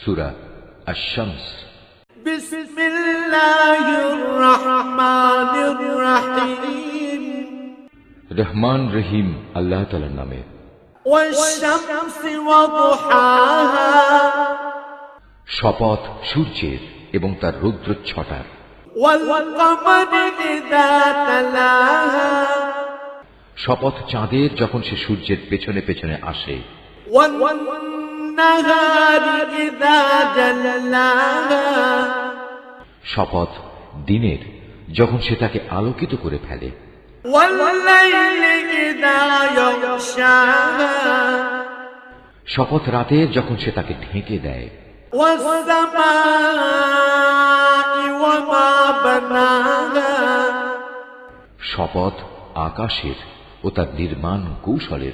সূরা আশ-শামস। বিসমিল্লাহির রহমানির রহিম। রহমান রহিম আল্লাহ তাআলার নামে। ওয়াশ-শামসি ওয়া দুহাহা। শপথ সূর্যের এবং তার রৌদ্রচ্ছটার। ওয়াল কমারি ইযা তালাহা। শপথ চাঁদের যখন সে সূর্যের পেছনে পেছনে আসে। ওয়ান নাহারি ইযা জাল্লাহা। শপথ দিনের যখন সে তাকে আলোকিত করে ফেলে। ওয়াল লাইলি ইযা ইয়াগশাহা। শপথ রাতের যখন সে তাকে ঢেকে দেয়। ওয়াস সামাই ওয়া মা বানাহা। শপথ আকাশের ও তার নির্মাণ কৌশলের।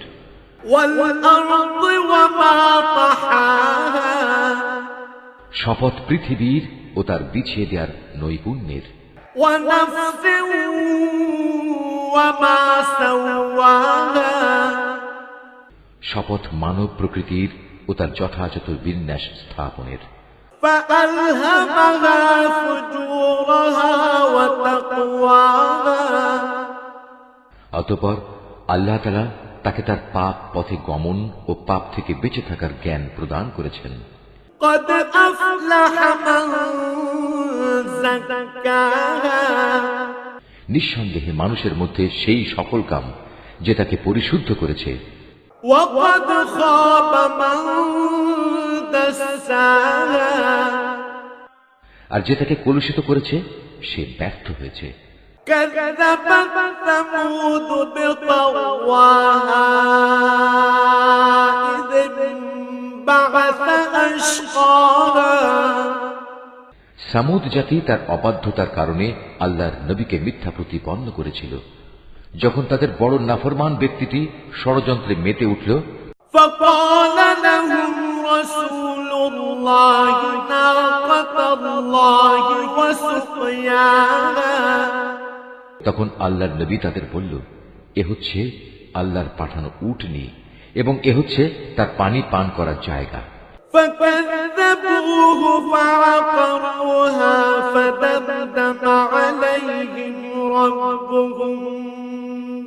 ওয়াল আরদি ওয়া মা তাহাহা। শপথ পৃথিবীর ও তার বিছিয়ে দেওয়ার নৈপুণ্যের। ওয়া নাফসিন ওয়া মা সাওয়াহা। শপথ মানব প্রকৃতির ও তার যথাযথ বিন্যাস স্থাপনের। ফাআলহামাহা ফুজুরাহা ওয়া তাকওয়াহা। অতঃপর আল্লাহ তাআলা তাকে তার পাপ পথে গমন ও পাপ থেকে বেঁচে থাকার জ্ঞান প্রদান করেছেন। قد أفلح من زكاها। নিঃসন্দেহে মানুষের মধ্যে সেই সফল কাম যে তাকে পরিশুদ্ধ করেছে। وقد خاب من دساها। আর যে তাকে কলুষিত করেছে সে ব্যর্থ হয়েছে। كذبت ثمود بطغواها إذ انبعث أشقاها। সামুদ জাতি তার অবাধ্যতার কারণে আল্লাহর নবীকে মিথ্যা প্রতিপন্ন করেছিল। যখন তাদের বড় নাফরমান ব্যক্তিটি ষড়যন্ত্রে মেতে উঠল। فقال لهم رسول الله ناقة الله وسقياها। তখন আল্লাহর নবী তাদের বলল, এ হচ্ছে আল্লাহর পাঠানো উটনী এবং এ হচ্ছে তার পানি পান করার জায়গা। فكذبوه فعقروها فدمدم عليهم ربهم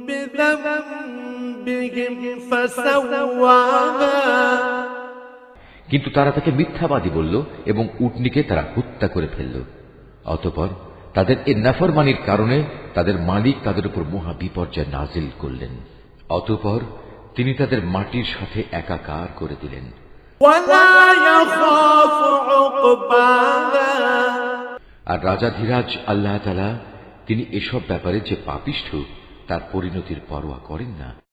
بذنبهم فسواها। কিন্তু তারা তাকে মিথ্যাবাদী বলল এবং উটনীকে তারা হত্যা করে ফেলল। অতঃপর তাদের এই নাফরমানির কারণে তাদের মালিক তাদের উপর মহা বিপর্যয় নাজিল করলেন। অতঃপর তিনি তাদের মাটির সাথে একাকার করে দিলেন। ولا يخاف عقباها। আর রাজাধিরাজ আল্লাহ তাআলা তিনি এসব ব্যাপারে যে পাপিষ্ঠ তার পরিণতির পরোয়া করেন না।